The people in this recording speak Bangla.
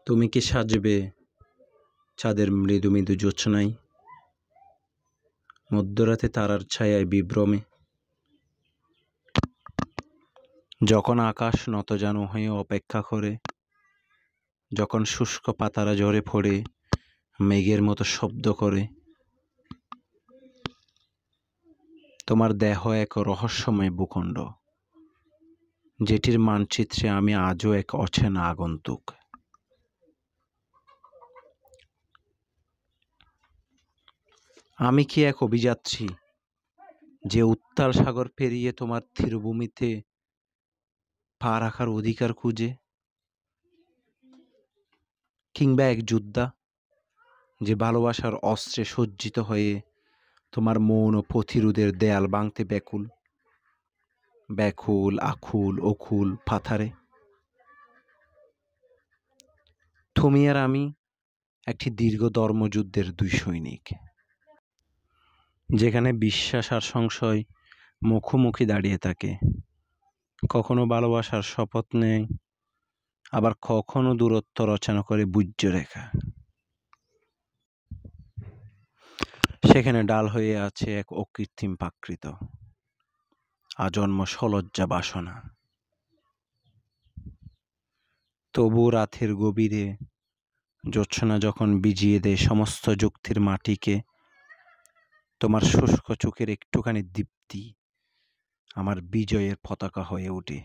তুমি কি সাজবে চাঁদের মৃদু মৃদু জ্যোৎস্নায়, মধ্যরাতে তারার ছায়ায় বিভ্রমে? যখন আকাশ নতজানু হয়ে অপেক্ষা করে, যখন শুষ্ক পাতারা ঝরে পড়ে মেঘের মতো শব্দ করে, তোমার দেহ এক রহস্যময় ভূখণ্ড, যেটির মানচিত্রে আমি আজও এক অচেনা আগন্তুক। আমি কি এক অভিযাত্রী, যে উত্তাল সাগর পেরিয়ে তোমার তীরভূমিতে পা রাখার অধিকার খুঁজে? কিংবা এক যোদ্ধা, যে ভালোবাসার অস্ত্রে সজ্জিত হয়ে তোমার মৌন প্রতিরোধের দেয়াল ভাঙতে ব্যাকুল, আকুল অকুল পাথারে? তুমি আর আমি একটি দীর্ঘ ধর্মযুদ্ধের দুই সৈনিক, যেখানে বিশ্বাস আর সংশয় মুখোমুখি দাঁড়িয়ে থাকে। কখনো ভালোবাসার শপথ নেয়, আবার কখনো দূরত্ব রচনা করে বুজ্য রেখা। সেখানে ডাল হয়ে আছে এক অকৃত্রিম প্রাকৃত আজন্ম সলজ্জা বাসনা। তবু রাতের গভীরে জ্যোৎস্না যখন ভিজিয়ে দেয় সমস্ত যুক্তির মাটিকে, তোমার শুষ্ক চোখের একটুখানি দীপ্তি আমার বিজয়ের পতাকা হয়ে ওঠে।